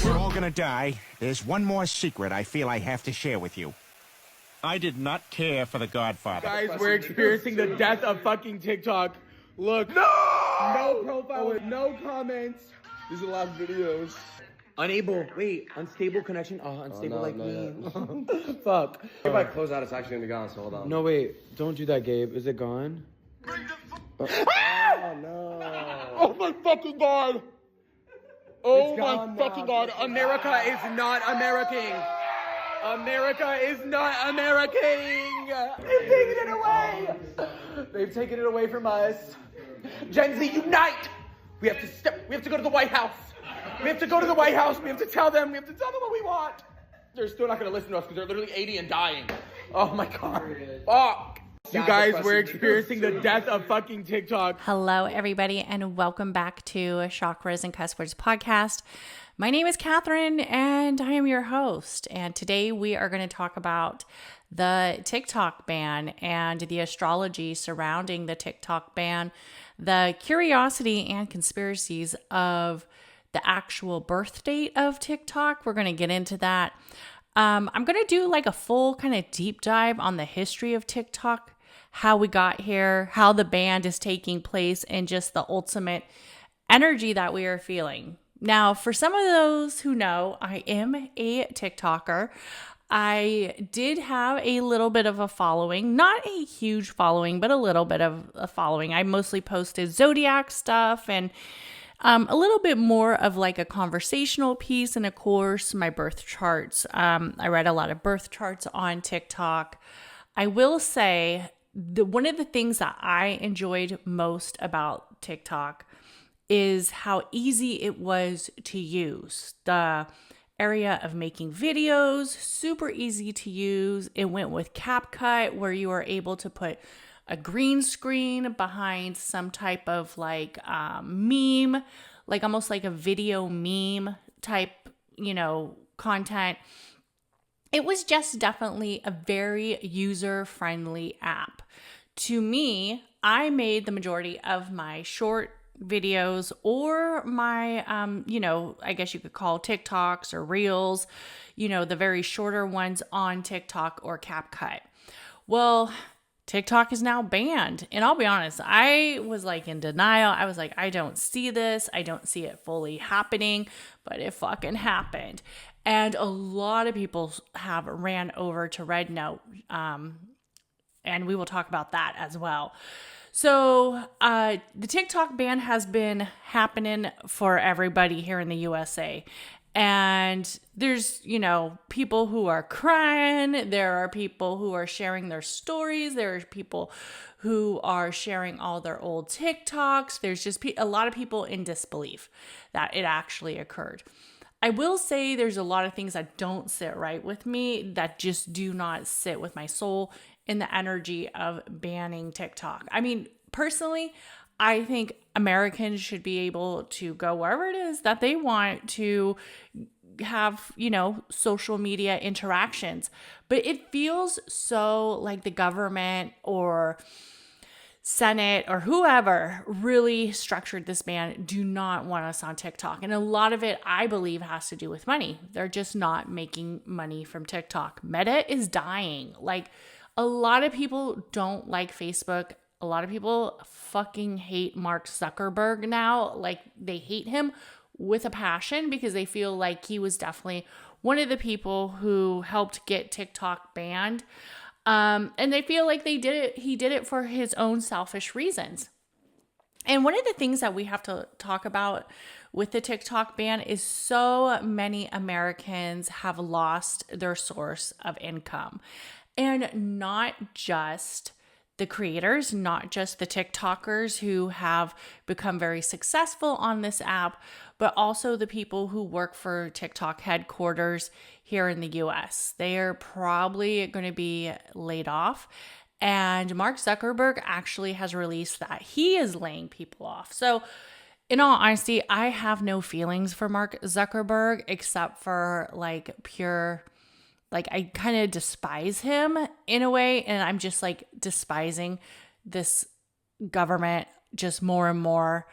We're all gonna die. There's one more secret I feel I have to share with you. I did not care for The Godfather. Guys, we're experiencing the death of fucking TikTok. Look. No profile, no comments. These are the last videos. Unstable connection. Oh, unstable me. Fuck. If I close out, it's actually gonna be gone, so hold on. No, wait. Don't do that, Gabe. Is it gone? Oh, no. Oh my fucking God. Oh It's my gone fucking now. God. America is not American. America is not American. They've taken it away. They've taken it away from us. Gen Z, unite. We have to go to the White House. We have to go to the White House. We have to tell them what we want. They're still not going to listen to us because they're literally 80 and dying. Oh my God. Fuck. You guys, we're experiencing the death of fucking TikTok. Hello, everybody, and welcome back to Chakras and Cusswords Podcast. My name is Katherine, and I am your host. And today we are going to talk about the TikTok ban and the astrology surrounding the TikTok ban, the curiosity and conspiracies of the actual birth date of TikTok. We're going to get into that. I'm going to do like a full kind of deep dive on the history of TikTok, how we got here, how the ban is taking place, and just the ultimate energy that we are feeling. Now, for some of those who know, I am a TikToker. I did have a little bit of a following, not a huge following, but a little bit of a following. I mostly posted zodiac stuff and a little bit more of like a conversational piece, and of course, my birth charts. I read a lot of birth charts on TikTok. I will say one of the things that I enjoyed most about TikTok is how easy it was to use. The area of making videos, super easy to use. It went with CapCut, where you are able to put a green screen behind some type of like meme, like almost like a video meme type, content. It was just definitely a very user-friendly app. To me, I made the majority of my short videos or my, I guess you could call TikToks or Reels, the very shorter ones on TikTok or CapCut. Well, TikTok is now banned. And I'll be honest, I was like in denial. I was like, I don't see this. I don't see it fully happening, but it fucking happened. And a lot of people have ran over to Red Note. And we will talk about that as well. So the TikTok ban has been happening for everybody here in the USA. And there's, people who are crying. There are people who are sharing their stories. There are people who are sharing all their old TikToks. There's just a lot of people in disbelief that it actually occurred. I will say there's a lot of things that don't sit right with me, that just do not sit with my soul in the energy of banning TikTok. I mean, personally, I think Americans should be able to go wherever it is that they want to have, social media interactions. But it feels so like the government or Senate or whoever really structured this ban do not want us on TikTok. And a lot of it, I believe, has to do with money. They're just not making money from TikTok. Meta is dying. Like, a lot of people don't like Facebook. A lot of people fucking hate Mark Zuckerberg now. Like, they hate him with a passion because they feel like he was definitely one of the people who helped get TikTok banned. And they feel like he did it for his own selfish reasons. And one of the things that we have to talk about with the TikTok ban is so many Americans have lost their source of income. And not just the creators, not just the TikTokers who have become very successful on this app, but also the people who work for TikTok headquarters here in the US. They are probably going to be laid off. And Mark Zuckerberg actually has released that he is laying people off. So in all honesty, I have no feelings for Mark Zuckerberg except for like pure, like I kind of despise him in a way. And I'm just like despising this government just more and more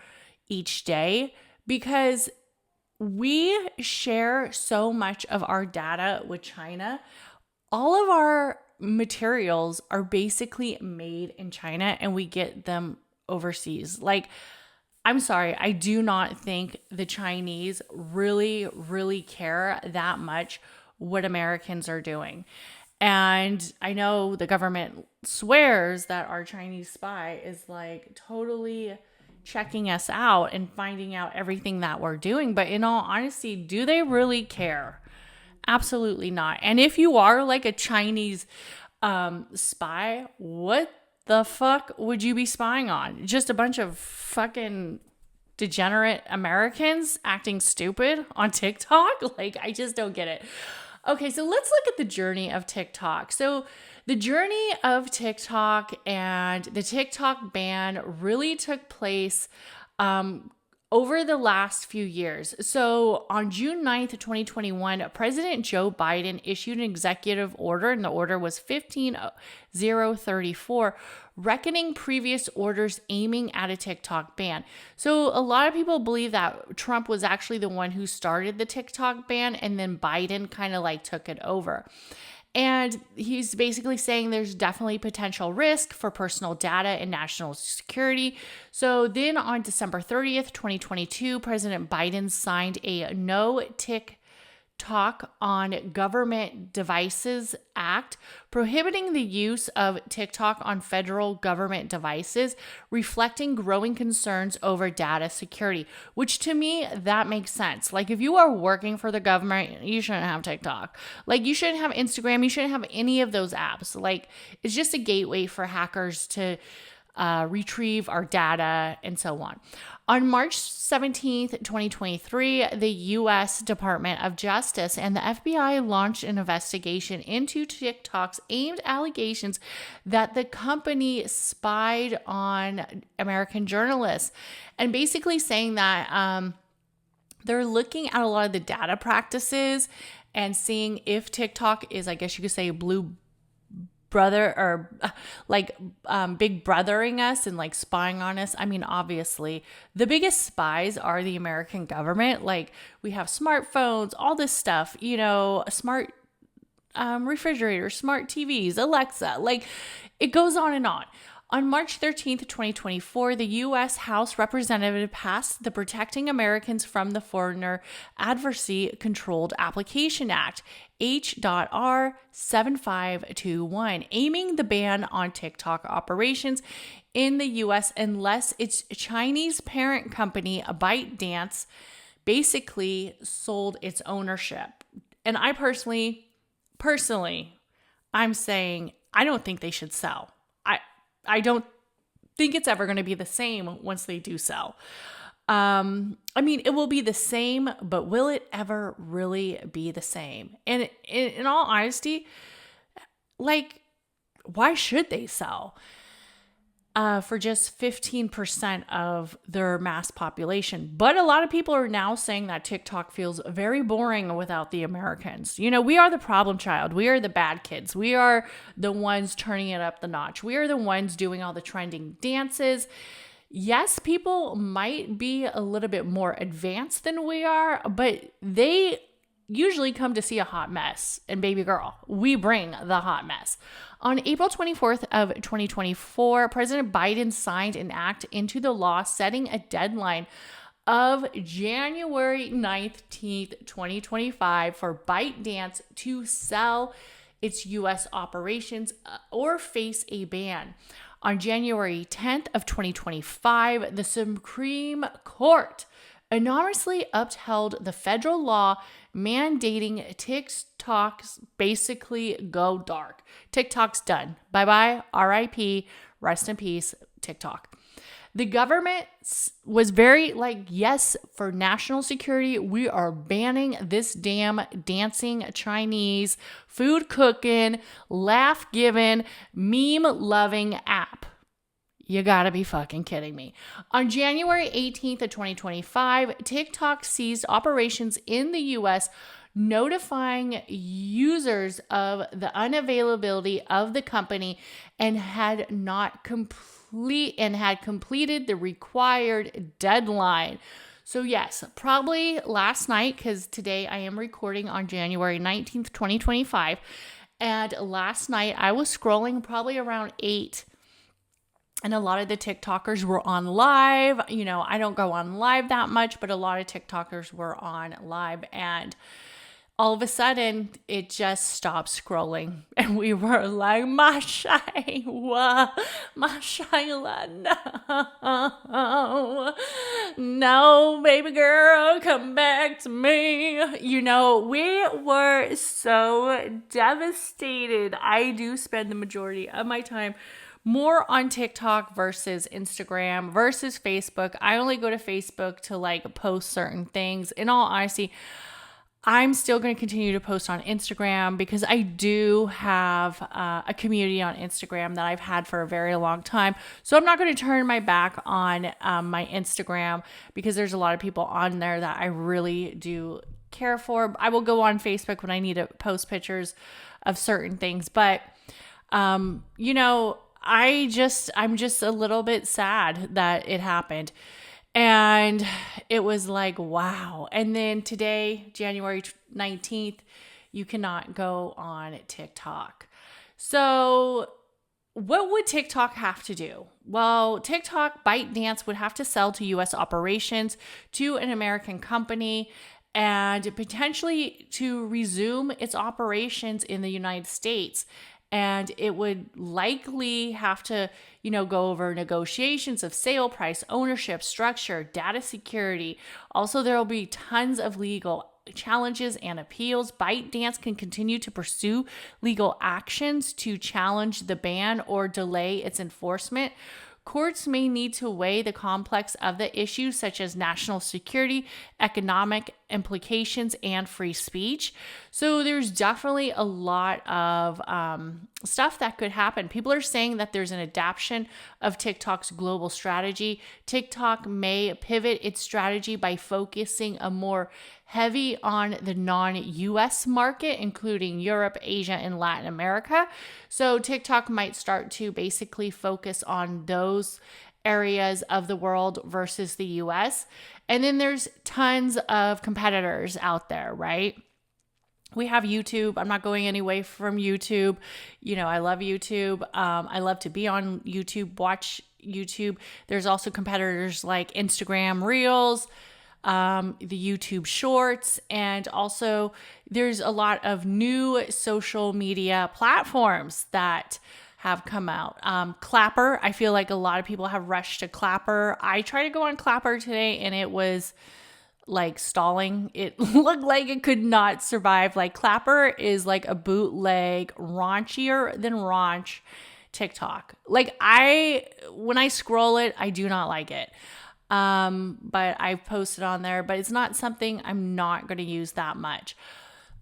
each day because we share so much of our data with China. All of our materials are basically made in China and we get them overseas. Like, I'm sorry, I do not think the Chinese really, really care that much what Americans are doing. And I know the government swears that our Chinese spy is like totally checking us out and finding out everything that we're doing. But in all honesty, do they really care? Absolutely not. And if you are like a Chinese spy, what the fuck would you be spying on? Just a bunch of fucking degenerate Americans acting stupid on TikTok? Like, I just don't get it. Okay, so let's look at the journey of TikTok. So the journey of TikTok and the TikTok ban really took place over the last few years. So on June 9th, 2021, President Joe Biden issued an executive order, and the order was 15034, reckoning previous orders aiming at a TikTok ban. So a lot of people believe that Trump was actually the one who started the TikTok ban, and then Biden kind of like took it over. And he's basically saying there's definitely potential risk for personal data and national security. So then on December 30th, 2022, President Biden signed a No TikTok on Government Devices Act, prohibiting the use of TikTok on federal government devices, reflecting growing concerns over data security, which to me, that makes sense. Like if you are working for the government, you shouldn't have TikTok. Like you shouldn't have Instagram. You shouldn't have any of those apps. Like it's just a gateway for hackers to retrieve our data and so on. On March 17th, 2023, the U.S. Department of Justice and the FBI launched an investigation into TikTok's aimed allegations that the company spied on American journalists, and basically saying that they're looking at a lot of the data practices and seeing if TikTok is, I guess you could say, blue brother or like big brothering us and like spying on us. I mean, obviously the biggest spies are the American government. Like we have smartphones, all this stuff, you know, smart refrigerators, smart TVs, Alexa, like it goes on and on. On March 13th, 2024, the U.S. House Representative passed the Protecting Americans from the Foreigner Adversary Controlled Application Act, H.R. 7521, aiming the ban on TikTok operations in the U.S. unless its Chinese parent company, ByteDance, basically sold its ownership. And I personally, I'm saying I don't think they should sell. I don't think it's ever going to be the same once they do sell. I mean, it will be the same, but will it ever really be the same? And in all honesty, like, why should they sell for just 15% of their mass population? But a lot of people are now saying that TikTok feels very boring without the Americans. You know, we are the problem child. We are the bad kids. We are the ones turning it up the notch. We are the ones doing all the trending dances. Yes, people might be a little bit more advanced than we are, but they usually come to see a hot mess. And baby girl, we bring the hot mess. On April 24th of 2024, President Biden signed an act into the law setting a deadline of January 19th, 2025 for ByteDance to sell its U.S. operations or face a ban. On January 10th of 2025, the Supreme Court anonymously upheld the federal law mandating TikTok's basically go dark. TikTok's done. Bye-bye, RIP, rest in peace, TikTok. The government was very like, yes, for national security, we are banning this damn dancing Chinese, food cooking, laugh giving, meme loving app. You gotta be fucking kidding me. On January 18th of 2025, TikTok ceased operations in the US, notifying users of the unavailability of the company and had completed the required deadline. So yes, probably last night, because today I am recording on January 19th, 2025. And last night I was scrolling probably around 8. And a lot of the TikTokers were on live. You know, I don't go on live that much, but a lot of TikTokers were on live. And all of a sudden, it just stopped scrolling. And we were like, Mashayla, no. No, baby girl, come back to me. You know, we were so devastated. I do spend the majority of my time more on TikTok versus Instagram versus Facebook. I only go to Facebook to like post certain things. In all honesty, I'm still going to continue to post on Instagram because I do have a community on Instagram that I've had for a very long time. So I'm not going to turn my back on my Instagram because there's a lot of people on there that I really do care for. I will go on Facebook when I need to post pictures of certain things. But, you know, I'm just a little bit sad that it happened. And it was like, wow. And then today, January 19th, you cannot go on TikTok. So what would TikTok have to do? Well, TikTok ByteDance would have to sell to U.S. operations to an American company and potentially to resume its operations in the United States. And it would likely have to, you know, go over negotiations of sale price, ownership, structure, data security. Also, there will be tons of legal challenges and appeals. ByteDance can continue to pursue legal actions to challenge the ban or delay its enforcement. Courts may need to weigh the complex of the issues such as national security, economic implications, and free speech. So there's definitely a lot of stuff that could happen. People are saying that there's an adaptation of TikTok's global strategy. TikTok may pivot its strategy by focusing a more heavy on the non-US market, including Europe, Asia, and Latin America. So TikTok might start to basically focus on those areas of the world versus the US. And then there's tons of competitors out there, right? We have YouTube. I'm not going away from YouTube. You know, I love YouTube. I love to be on YouTube, watch YouTube. There's also competitors like Instagram Reels, the YouTube Shorts, and also there's a lot of new social media platforms that have come out. Clapper, I feel like a lot of people have rushed to Clapper. I tried to go on Clapper today and it was like stalling. It looked like it could not survive. Like Clapper is like a bootleg, raunchier than raunch TikTok. Like when I scroll it, I do not like it. But I've posted on there, but it's not something I'm not going to use that much.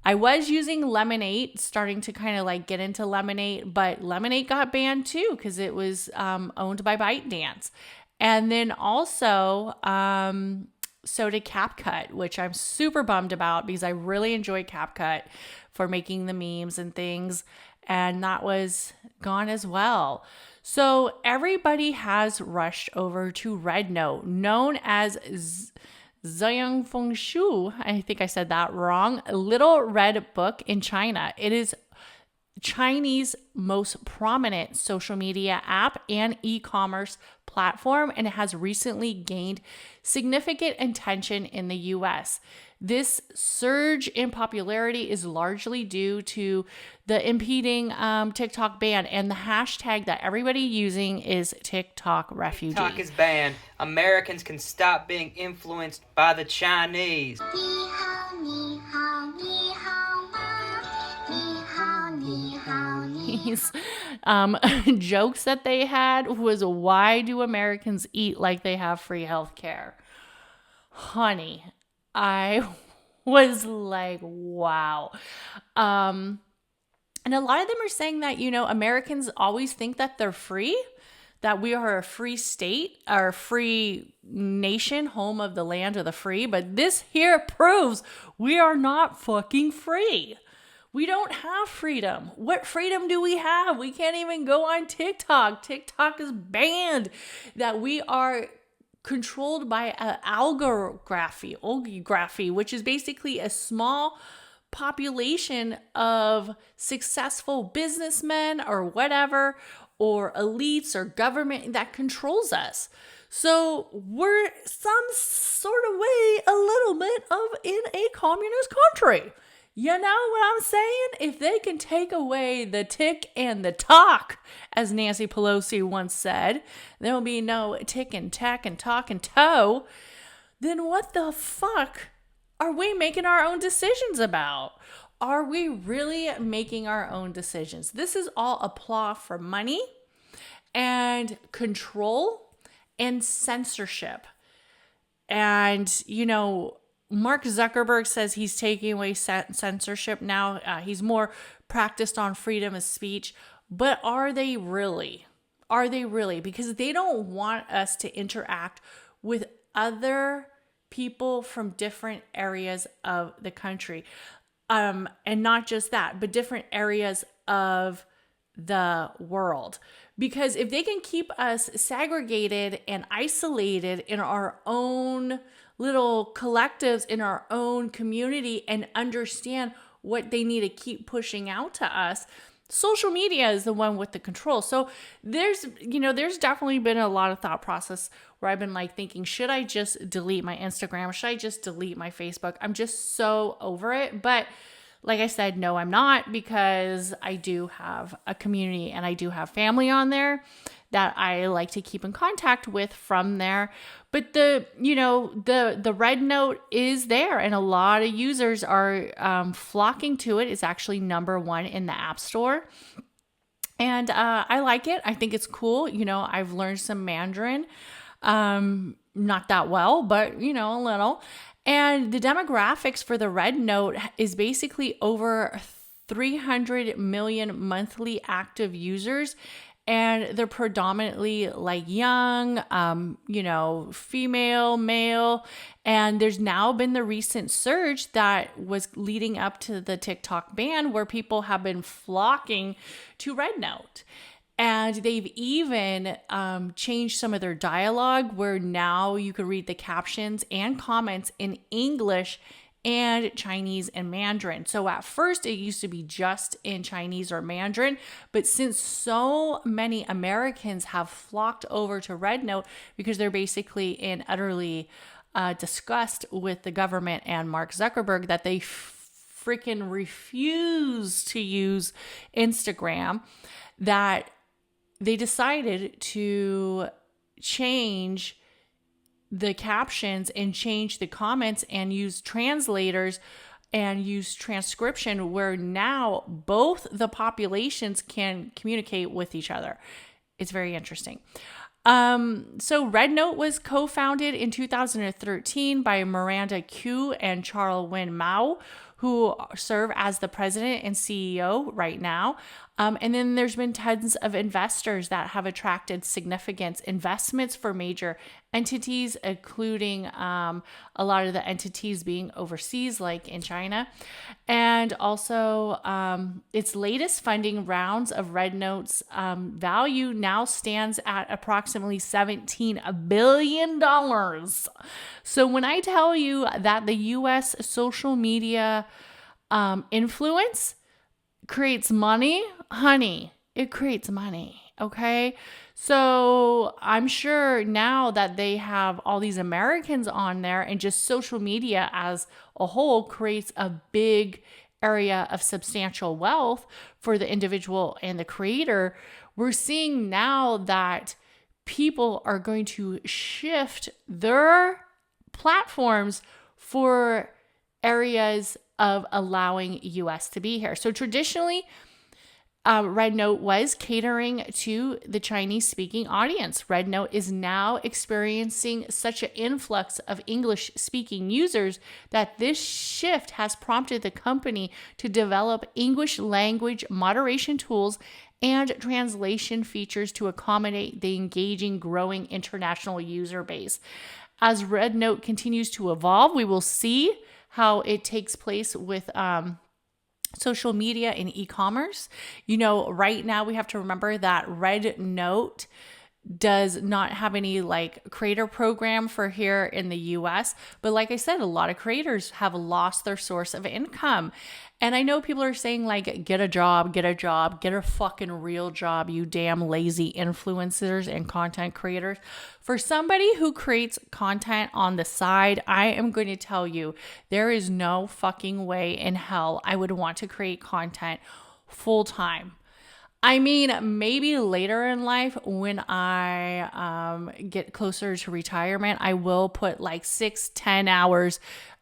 I was using Lemonade, starting to kind of like get into Lemonade, but Lemonade got banned too because it was owned by ByteDance. And then also, so did CapCut, which I'm super bummed about because I really enjoy CapCut for making the memes and things. And that was gone as well. So everybody has rushed over to RedNote, known as Ziyang Fengshu. I think I said that wrong. A little red book in China. It is Chinese most prominent social media app and e-commerce platform, and it has recently gained significant attention in the US. This surge in popularity is largely due to the impending TikTok ban, and the hashtag that everybody using is TikTok refugee. TikTok is banned. Americans can stop being influenced by the Chinese. These jokes that they had was, why do Americans eat like they have free health care? Honey, I was like, wow. And a lot of them are saying that, you know, Americans always think that they're free. that we are a free state, or a free nation, home of the land of the free. But this here proves we are not fucking free. We don't have freedom. What freedom do we have? We can't even go on TikTok. TikTok is banned. That we are controlled by oligarchy, which is basically a small population of successful businessmen or whatever, or elites or government that controls us. So we're some sort of way a little bit of in a communist country. You know what I'm saying? If they can take away the tick and the talk, as Nancy Pelosi once said, there will be no tick and tack and talk and toe, then what the fuck are we making our own decisions about? Are we really making our own decisions? This is all a ploy for money and control and censorship. And, you know, Mark Zuckerberg says he's taking away censorship now. He's more practiced on freedom of speech. But are they really? Are they really? Because they don't want us to interact with other people from different areas of the country. And not just that, but different areas of the world. Because if they can keep us segregated and isolated in our own little collectives, in our own community, and understand what they need to keep pushing out to us, social media is the one with the control. So there's definitely been a lot of thought process where I've been like thinking, should I just delete my Instagram? Should I just delete my Facebook? I'm just so over it. But like I said, no, I'm not, because I do have a community and I do have family on there that I like to keep in contact with from there. But the red note is there, and a lot of users are flocking to it. It's actually #1 in the App Store. And I like it. I think it's cool. You know, I've learned some Mandarin. Not that well, but, you know, a little. And the demographics for the red note is basically over 300 million monthly active users. And they're predominantly like young, female, male. And there's now been the recent surge that was leading up to the TikTok ban, where people have been flocking to Red Note. And they've even changed some of their dialogue, where now you can read the captions and comments in English and Chinese and Mandarin. So at first it used to be just in Chinese or Mandarin, but since so many Americans have flocked over to Red Note because they're basically in utterly disgust with the government and Mark Zuckerberg, that they freaking refuse to use Instagram, that they decided to change the captions and change the comments and use translators and use transcription, where now both the populations can communicate with each other. It's very interesting. So Red Note was co-founded in 2013 by Miranda Q and Charles Win Mao, who serve as the president and CEO right now. And then there's been tons of investors that have attracted significant investments for major entities, including a lot of the entities being overseas, like in China. And also its latest funding rounds of Red Note's value now stands at approximately $17 billion. So when I tell you that the U.S. social media influence creates money, honey, it creates money, okay? So I'm sure now that they have all these Americans on there, and just social media as a whole creates a big area of substantial wealth for the individual and the creator, we're seeing now that people are going to shift their platforms for areas of allowing US to be here. So traditionally, Red Note was catering to the Chinese-speaking audience. Red Note is now experiencing such an influx of English-speaking users that this shift has prompted the company to develop English language moderation tools and translation features to accommodate the engaging, growing international user base. As Red Note continues to evolve, we will see how it takes place with social media and e-commerce. Right now we have to remember that Red Note does not have any creator program for here in the US. But like I said, a lot of creators have lost their source of income. And I know people are saying get a job, get a fucking real job, you damn lazy influencers and content creators. For somebody who creates content on the side, I am going to tell you, there is no fucking way in hell I would want to create content full time. I mean, maybe later in life when I get closer to retirement, I will put 6-10 hours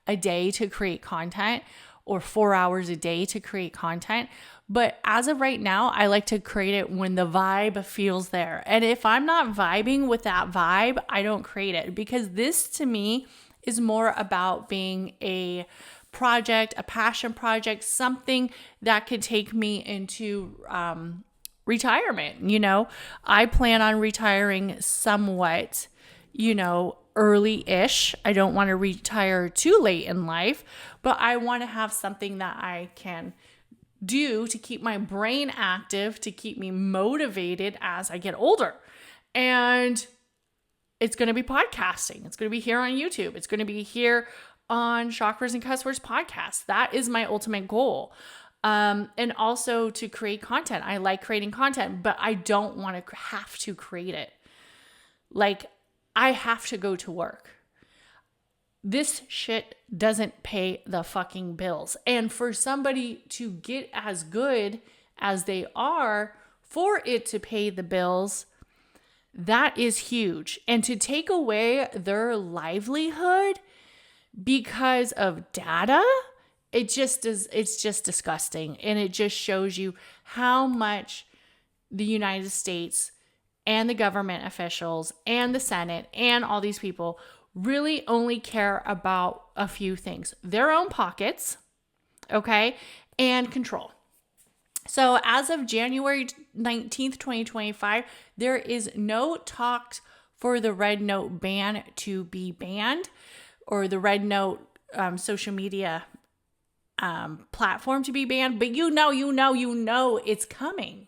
a day to create content, or 4 hours a day to create content. But as of right now, I like to create it when the vibe feels there. And if I'm not vibing with that vibe, I don't create it, because this to me is more about being a project, a passion project, something that could take me into retirement. I plan on retiring somewhat, early-ish. I don't want to retire too late in life, but I want to have something that I can do to keep my brain active, to keep me motivated as I get older. And it's going to be podcasting. It's going to be here on YouTube. It's going to be here on Chakras and Cusswords Podcast. That is my ultimate goal. And also to create content. I like creating content, but I don't want to have to create it. I have to go to work. This shit doesn't pay the fucking bills. And for somebody to get as good as they are, for it to pay the bills, that is huge. And to take away their livelihood because of data, it's just disgusting. And it just shows you how much the United States and the government officials and the Senate and all these people really only care about a few things: their own pockets, okay, and control. So as of January 19th, 2025, there is no talks for the Red Note ban to be banned, or the Red Note social media platform to be banned, but you know it's coming.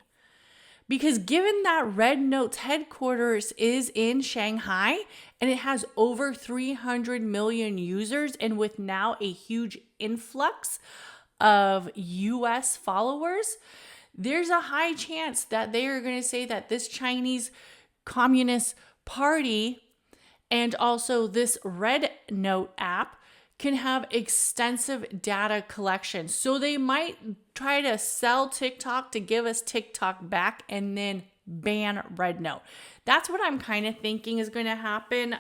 Because given that Red Note's headquarters is in Shanghai and it has over 300 million users, and with now a huge influx of US followers, there's a high chance that they are going to say that this Chinese Communist Party and also this Red Note app can have extensive data collection. So they might try to sell TikTok to give us TikTok back and then ban Red Note. That's what I'm kind of thinking is going to happen.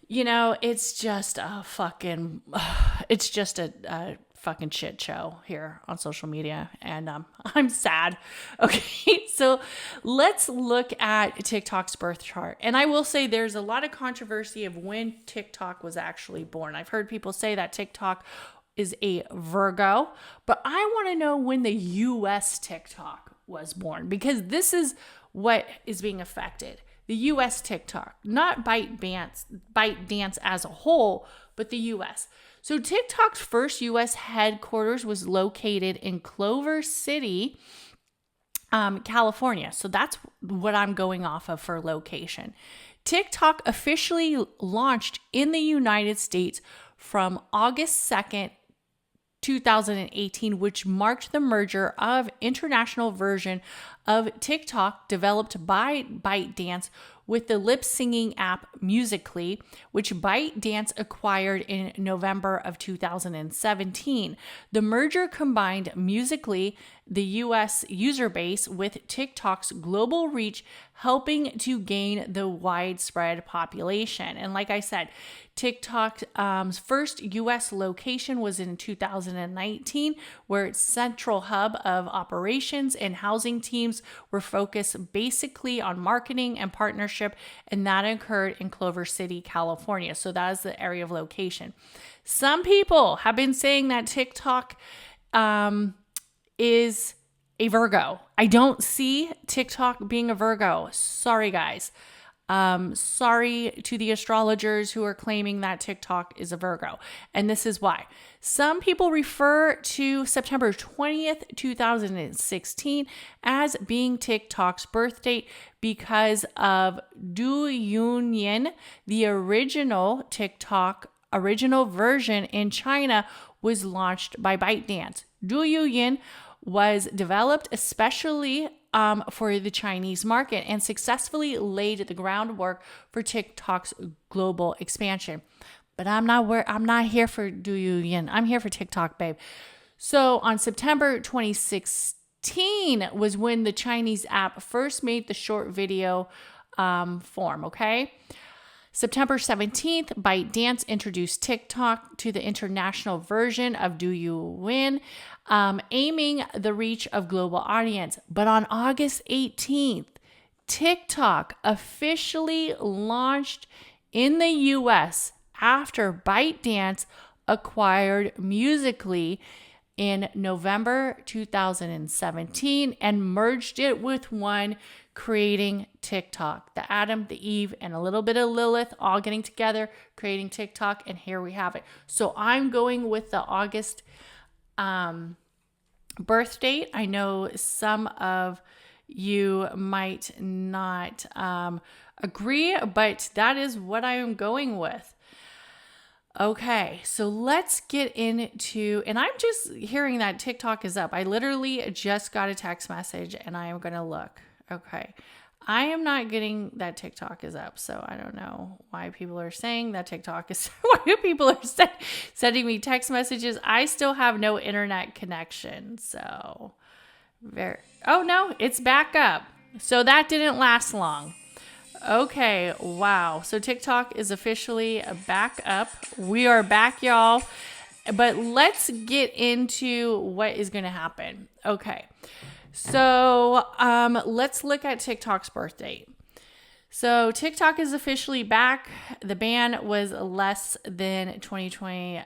It's just a fucking shit show here on social media, and I'm sad. Okay, so let's look at TikTok's birth chart. And I will say there's a lot of controversy of when TikTok was actually born. I've heard people say that TikTok is a Virgo, but I want to know when the US TikTok was born, because this is what is being affected. The US TikTok, not ByteDance as a whole, but the US. So TikTok's first U.S. headquarters was located in Culver City, California. So that's what I'm going off of for location. TikTok officially launched in the United States from August 2nd, 2018, which marked the merger of international version of TikTok developed by ByteDance with the lip-singing app Musical.ly, which ByteDance acquired in November of 2017. The merger combined Musical.ly, the U.S. user base, with TikTok's global reach, helping to gain the widespread population. And like I said, TikTok's first U.S. location was in 2019, where its central hub of operations and housing teams were focused basically on marketing and partnership, and that occurred in Culver City, California. So that is the area of location. Some people have been saying that TikTok is a Virgo. I don't see TikTok being a Virgo. Sorry, guys. Sorry to the astrologers who are claiming that TikTok is a Virgo. And this is why. Some people refer to September 20th, 2016 as being TikTok's birth date because of Douyin, the original TikTok, original version in China was launched by ByteDance. Douyin was developed especially for the Chinese market and successfully laid the groundwork for TikTok's global expansion. But I'm not here for Douyin. I'm here for TikTok, babe. So on September 2016 was when the Chinese app first made the short video form, okay? September 17th, ByteDance introduced TikTok to the international version of Douyin, aiming the reach of global audience. But on August 18th, TikTok officially launched in the US after ByteDance acquired Musical.ly in November 2017 and merged it with one, creating TikTok. The Adam, the Eve, and a little bit of Lilith all getting together, creating TikTok, and here we have it. So I'm going with the August birth date. I know some of you might not agree, but that is what I am going with. Okay, so let's get into, and I'm just hearing that TikTok is up. I literally just got a text message and I am going to look. Okay, I am not getting that TikTok is up, so I don't know why people are saying that TikTok is, why people are sending me text messages. I still have no internet connection, so oh no, it's back up. So that didn't last long. Okay, wow. So TikTok is officially back up. We are back, y'all. But let's get into what is going to happen. Okay, so let's look at TikTok's birth date. So TikTok is officially back. The ban was less than 24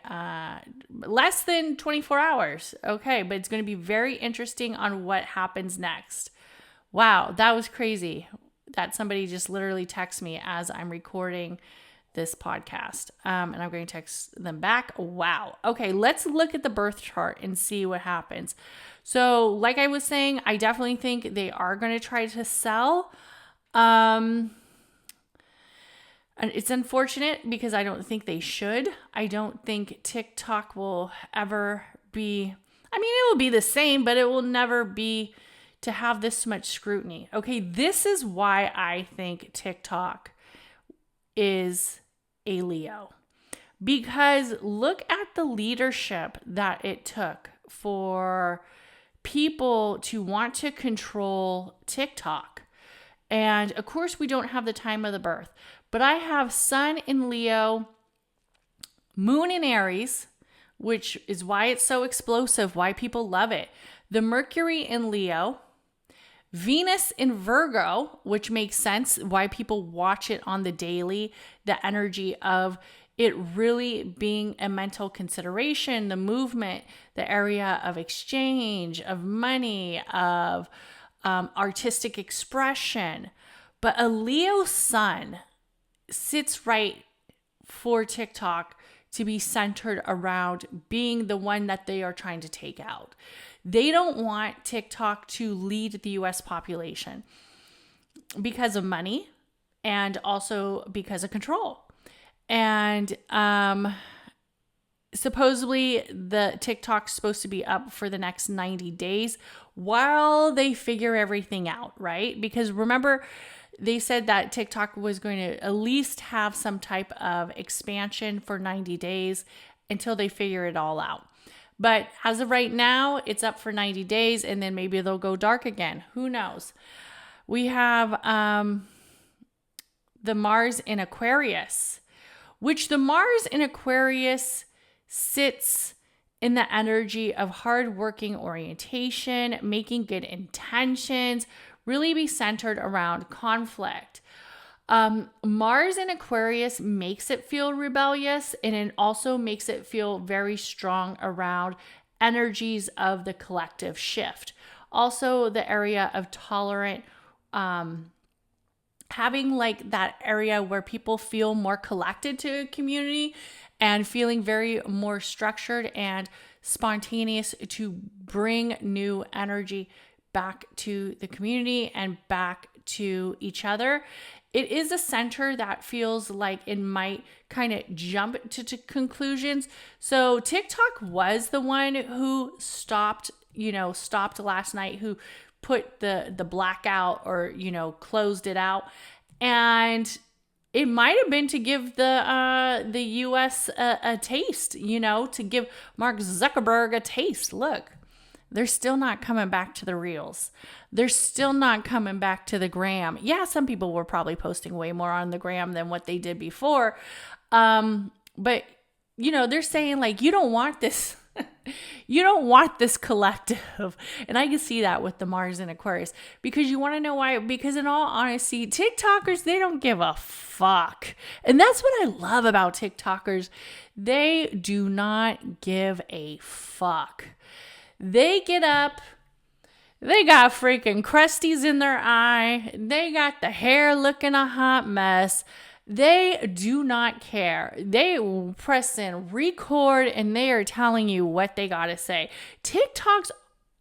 hours. Okay, but it's going to be very interesting on what happens next. Wow, that was crazy. That somebody just literally texts me as I'm recording this podcast. And I'm going to text them back. Wow. Okay, let's look at the birth chart and see what happens. So like I was saying, I definitely think they are going to try to sell. And it's unfortunate because I don't think they should. I don't think TikTok will ever be, I mean, it will be the same, but it will never be to have this much scrutiny. Okay, this is why I think TikTok is a Leo. Because look at the leadership that it took for people to want to control TikTok. And of course, we don't have the time of the birth, but I have Sun in Leo, Moon in Aries, which is why it's so explosive, why people love it. The Mercury in Leo, Venus in Virgo, which makes sense why people watch it on the daily, the energy of it really being a mental consideration, the movement, the area of exchange, of money, of artistic expression. But a Leo sun sits right for TikTok to be centered around being the one that they are trying to take out. They don't want TikTok to lead the US population because of money and also because of control. And supposedly the TikTok's supposed to be up for the next 90 days while they figure everything out, right? Because remember, they said that TikTok was going to at least have some type of expansion for 90 days until they figure it all out. But as of right now, it's up for 90 days and then maybe they'll go dark again. Who knows? We have the Mars in Aquarius, which the Mars in Aquarius sits in the energy of hardworking orientation, making good intentions, really be centered around conflict. Mars in Aquarius makes it feel rebellious, and it also makes it feel very strong around energies of the collective shift. Also the area of tolerant, having like that area where people feel more collected to a community and feeling very more structured and spontaneous to bring new energy back to the community and back to each other. It is a center that feels like it might kind of jump to conclusions. So TikTok was the one who stopped last night, who put the blackout or, closed it out. And it might have been to give the US a taste, to give Mark Zuckerberg a taste. Look, they're still not coming back to the reels. They're still not coming back to the gram. Yeah, some people were probably posting way more on the gram than what they did before. But, they're saying like, you don't want this. You don't want this collective. And I can see that with the Mars and Aquarius, because you want to know why? Because in all honesty, TikTokers, they don't give a fuck. And that's what I love about TikTokers. They do not give a fuck. They get up, they got freaking crusties in their eye, they got the hair looking a hot mess. They do not care. They press in record and they are telling you what they got to say. TikTok's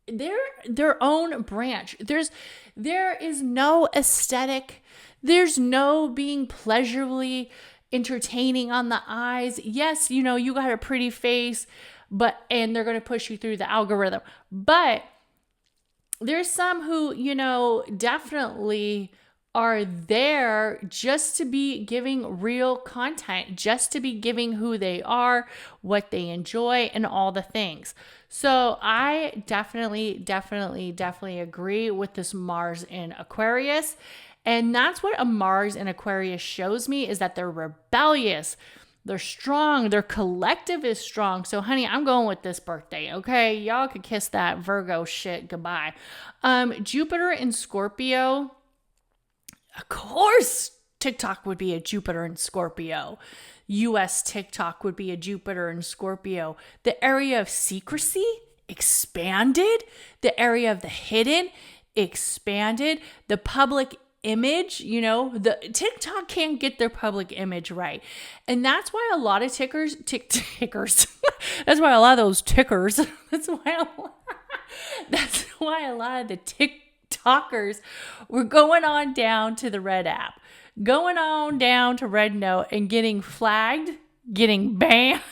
their own branch. There is no aesthetic. There's no being pleasurably entertaining on the eyes. Yes, you got a pretty face, and they're going to push you through the algorithm. But there's some who, definitely are there just to be giving real content, just to be giving who they are, what they enjoy, and all the things. So I definitely agree with this Mars in Aquarius. And that's what a Mars in Aquarius shows me, is that they're rebellious. They're strong. Their collective is strong. So, honey, I'm going with this birthday, okay? Y'all could kiss that Virgo shit goodbye. Jupiter in Scorpio. Of course, TikTok would be a Jupiter in Scorpio. US TikTok would be a Jupiter in Scorpio. The area of secrecy expanded. The area of the hidden expanded. The public image, the TikTok can't get their public image right. And that's why a lot of tickers, that's why a lot of those tickers, that's why a lot of the TikTokers were going on down to the Red app, going on down to Red Note and getting flagged, getting banned,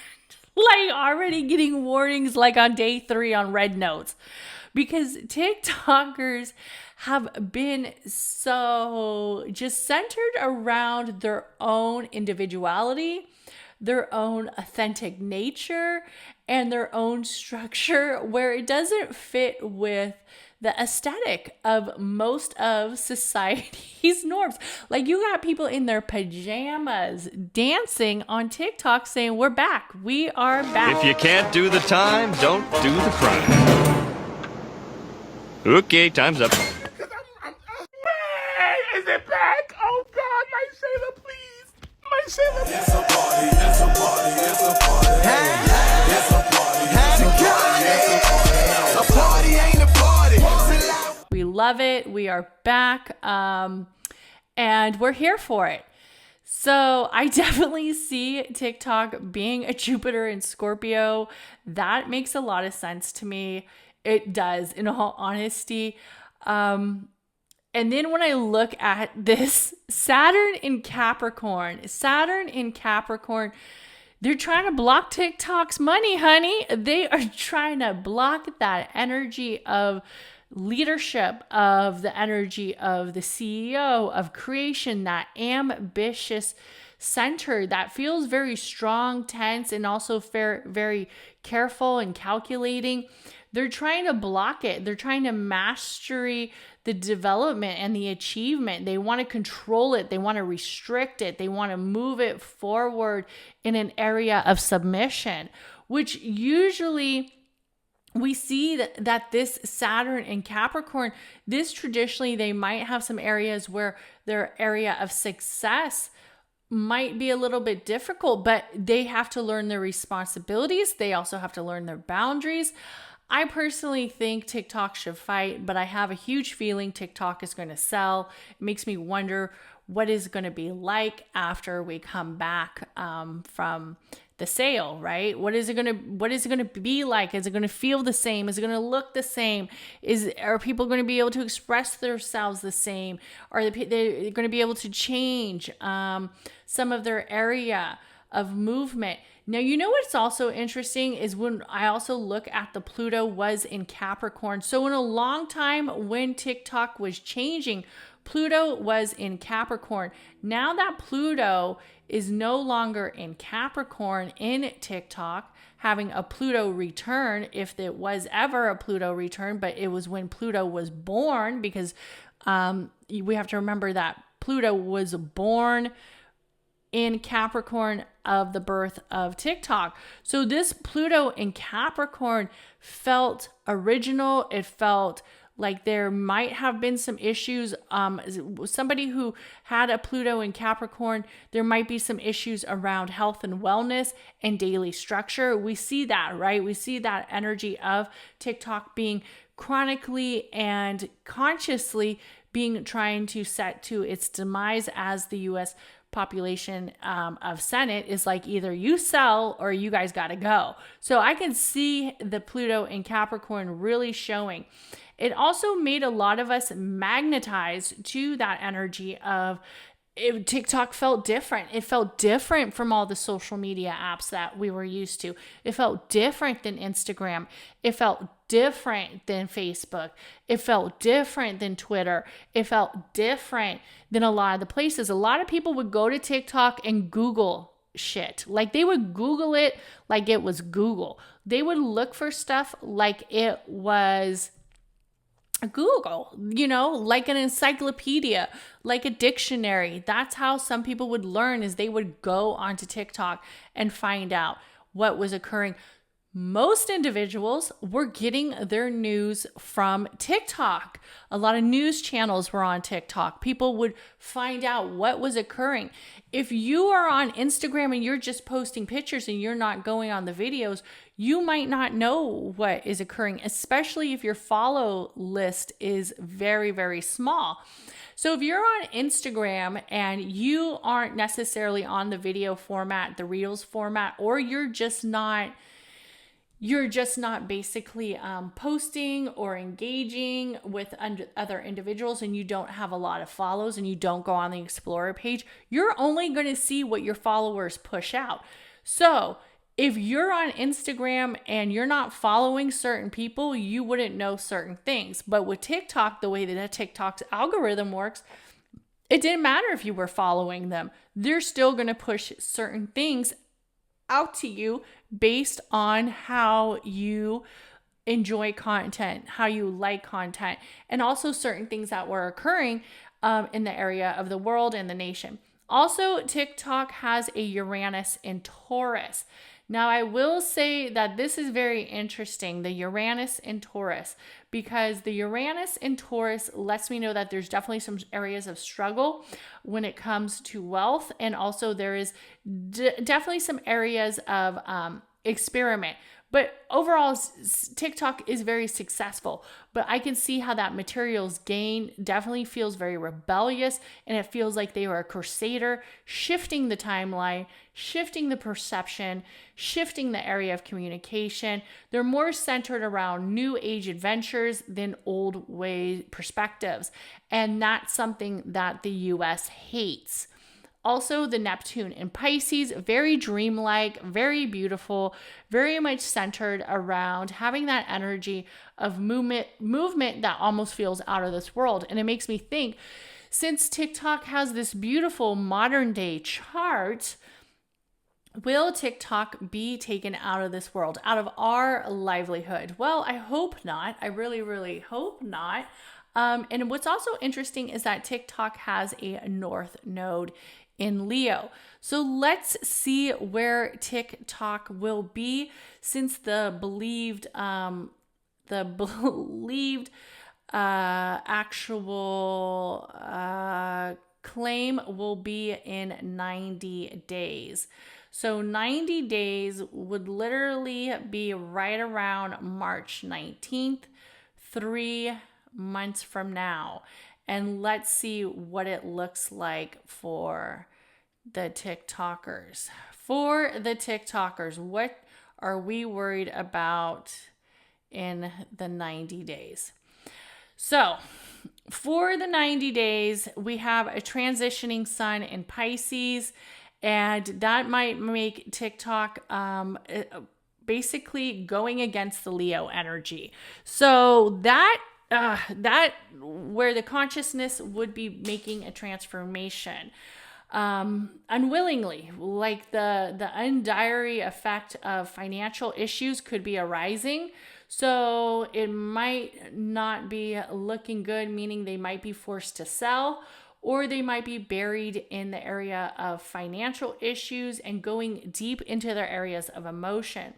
like already getting warnings like on day 3 on Red Notes, because TikTokers have been so just centered around their own individuality, their own authentic nature, and their own structure, where it doesn't fit with the aesthetic of most of society's norms. Like, you got people in their pajamas dancing on TikTok saying, "We're back. We are back." If you can't do the time, don't do the crime. Okay, time's up. Is it back? Oh God, my sailor, please. My sailor. It's a party, it's a party, it's a party. Hey, it's a party, it's a party. A party ain't a party. We love it. We are back. And we're here for it. So I definitely see TikTok being a Jupiter in Scorpio. That makes a lot of sense to me. It does, in all honesty. And then when I look at this Saturn in Capricorn, they're trying to block TikTok's money, honey. They are trying to block that energy of leadership, of the energy of the CEO, of creation, that ambitious center that feels very strong, tense, and also very careful and calculating. They're trying to block it. They're trying to mastery the development and the achievement. They want to control it. They want to restrict it. They want to move it forward in an area of submission, which usually we see that this Saturn in Capricorn, this traditionally, they might have some areas where their area of success might be a little bit difficult, but they have to learn their responsibilities. They also have to learn their boundaries. I personally think TikTok should fight, but I have a huge feeling TikTok is going to sell. It makes me wonder what is going to be like after we come back from the sale, right? What is it going to be like? Is it going to feel the same? Is it going to look the same? Are people going to be able to express themselves the same? Are they going to be able to change some of their area of movement? Now, you know what's also interesting is when I also look at the Pluto was in Capricorn. So in a long time when TikTok was changing, Pluto was in Capricorn. Now that Pluto is no longer in Capricorn in TikTok, having a Pluto return, if it was ever a Pluto return, but it was when Pluto was born, because we have to remember that Pluto was born in Capricorn of the birth of TikTok. So this Pluto in Capricorn felt original. It felt like there might have been some issues. Somebody who had a Pluto in Capricorn, there might be some issues around health and wellness and daily structure. We see that, right? We see that energy of TikTok being chronically and consciously being trying to set to its demise as the U.S. population of Senate is like, either you sell or you guys got to go. So I can see the Pluto in Capricorn really showing. It also made a lot of us magnetized to that energy of TikTok felt different. It felt different from all the social media apps that we were used to. It felt different than Instagram. It felt different than Facebook. It felt different than Twitter. It felt different than a lot of the places. A lot of people would go to TikTok and Google shit. Like they would Google it like it was Google. They would look for stuff like it was Google, like an encyclopedia, like a dictionary. That's how some people would learn, is they would go onto TikTok and find out what was occurring. Most individuals were getting their news from TikTok. A lot of news channels were on TikTok. People would find out what was occurring. If you are on Instagram and you're just posting pictures and you're not going on the videos, you might not know what is occurring, especially if your follow list is very, very small. So if you're on Instagram and you aren't necessarily on the video format, the Reels format, or you're just not basically posting or engaging with other individuals, and you don't have a lot of follows and you don't go on the Explorer page, you're only going to see what your followers push out. So if you're on Instagram and you're not following certain people, you wouldn't know certain things. But with TikTok, the way that TikTok's algorithm works, it didn't matter if you were following them. They're still going to push certain things out to you based on how you enjoy content, how you like content, and also certain things that were occurring in the area of the world and the nation. Also, TikTok has a Uranus in Taurus. Now, I will say that this is very interesting, the Uranus in Taurus, because the Uranus in Taurus lets me know that there's definitely some areas of struggle when it comes to wealth. And also there is definitely some areas of experiment. But overall, TikTok is very successful. But I can see how that materials gain definitely feels very rebellious, and it feels like they were a crusader, shifting the timeline, shifting the perception, shifting the area of communication. They're more centered around new age adventures than old way perspectives. And that's something that the US hates. Also, the Neptune in Pisces, very dreamlike, very beautiful, very much centered around having that energy of movement that almost feels out of this world. And it makes me think, since TikTok has this beautiful modern day chart, will TikTok be taken out of this world, out of our livelihood? Well, I hope not. I really, really hope not. And what's also interesting is that TikTok has a North Node in Leo. So let's see where TikTok will be, since the believed actual claim will be in 90 days. So 90 days would literally be right around March 19th, 3 months from now. And let's see what it looks like for the TikTokers. For the TikTokers, what are we worried about in the 90 days? So for the 90 days, we have a transitioning sun in Pisces, and that might make TikTok basically going against the Leo energy. So that where the consciousness would be making a transformation unwillingly, like the undiary effect of financial issues could be arising. So it might not be looking good, meaning they might be forced to sell, or they might be buried in the area of financial issues and going deep into their areas of emotion.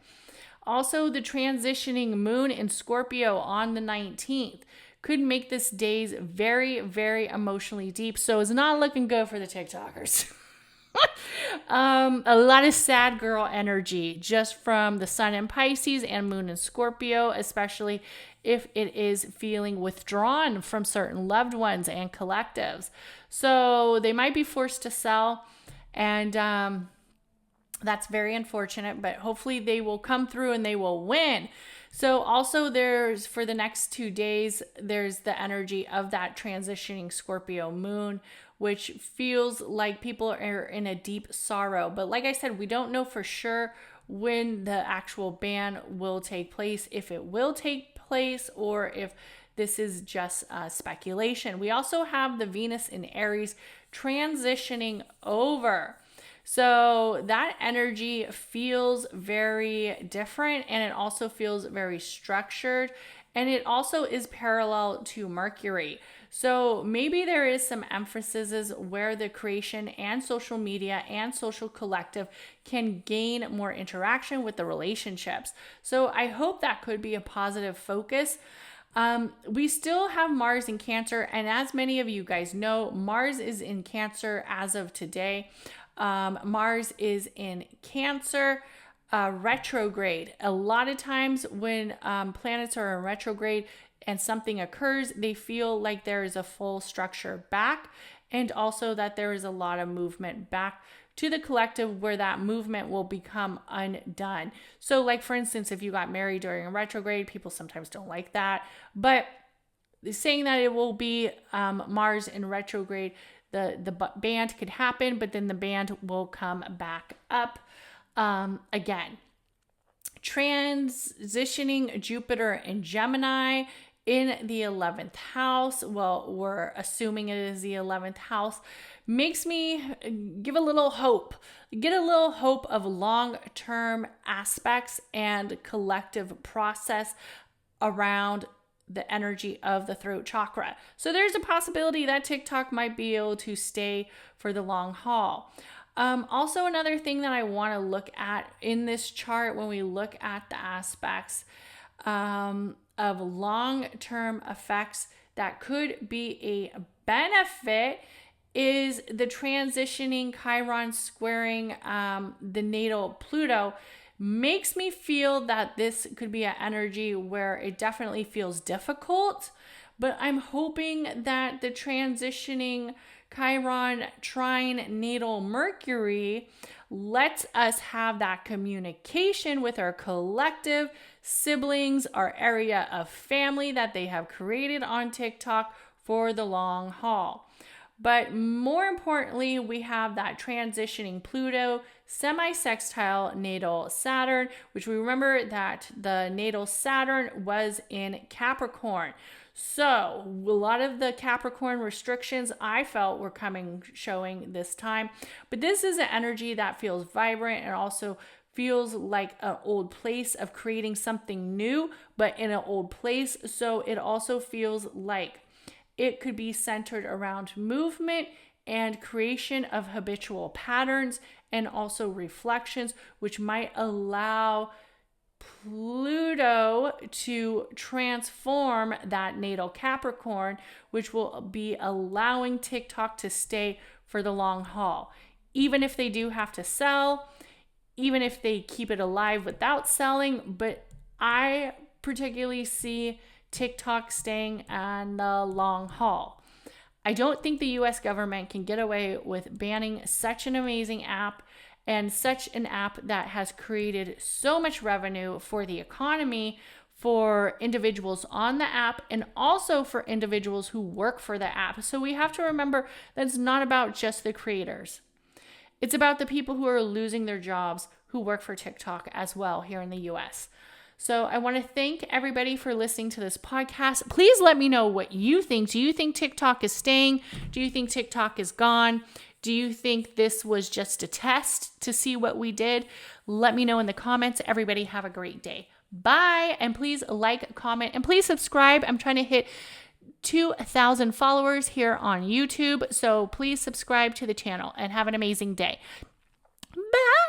Also, the transitioning moon in Scorpio on the 19th could make this days very, very emotionally deep. So it's not looking good for the TikTokers. A lot of sad girl energy just from the sun in Pisces and moon in Scorpio, especially if it is feeling withdrawn from certain loved ones and collectives. So they might be forced to sell, and that's very unfortunate, but hopefully they will come through and they will win. So also there's, for the next 2 days, there's the energy of that transitioning Scorpio moon, which feels like people are in a deep sorrow. But like I said, we don't know for sure when the actual ban will take place, if it will take place, or if this is just speculation. We also have the Venus in Aries transitioning over. So that energy feels very different, and it also feels very structured, and it also is parallel to Mercury. So maybe there is some emphasis where the creation and social media and social collective can gain more interaction with the relationships. So I hope that could be a positive focus. We still have Mars in Cancer, and as many of you guys know, Mars is in Cancer as of today. Mars is in Cancer retrograde. A lot of times when planets are in retrograde and something occurs, they feel like there is a full structure back, and also that there is a lot of movement back to the collective where that movement will become undone. So like, for instance, if you got married during a retrograde, people sometimes don't like that, but saying that it will be Mars in retrograde, the band could happen, but then the band will come back up again. Transitioning Jupiter in Gemini in the 11th house, well, we're assuming it is the 11th house, makes me get a little hope of long-term aspects and collective process around the energy of the throat chakra. So there's a possibility that TikTok might be able to stay for the long haul. Also, another thing that I want to look at in this chart when we look at the aspects of long-term effects that could be a benefit is the transitioning Chiron squaring the natal Pluto. Makes me feel that this could be an energy where it definitely feels difficult, but I'm hoping that the transitioning Chiron trine natal Mercury lets us have that communication with our collective siblings, our area of family that they have created on TikTok for the long haul. But more importantly, we have that transitioning Pluto semi-sextile natal Saturn, which we remember that the natal Saturn was in Capricorn. So a lot of the Capricorn restrictions I felt were showing this time. But this is an energy that feels vibrant and also feels like an old place of creating something new, but in an old place. So it also feels like it could be centered around movement and creation of habitual patterns and also reflections, which might allow Pluto to transform that natal Capricorn, which will be allowing TikTok to stay for the long haul. Even if they do have to sell, even if they keep it alive without selling, but I particularly see TikTok staying on the long haul. I don't think the US government can get away with banning such an amazing app, and such an app that has created so much revenue for the economy, for individuals on the app, and also for individuals who work for the app. So we have to remember that it's not about just the creators. It's about the people who are losing their jobs who work for TikTok as well here in the US. So I want to thank everybody for listening to this podcast. Please let me know what you think. Do you think TikTok is staying? Do you think TikTok is gone? Do you think this was just a test to see what we did? Let me know in the comments. Everybody have a great day. Bye. And please like, comment, and please subscribe. I'm trying to hit 2,000 followers here on YouTube. So please subscribe to the channel and have an amazing day. Bye.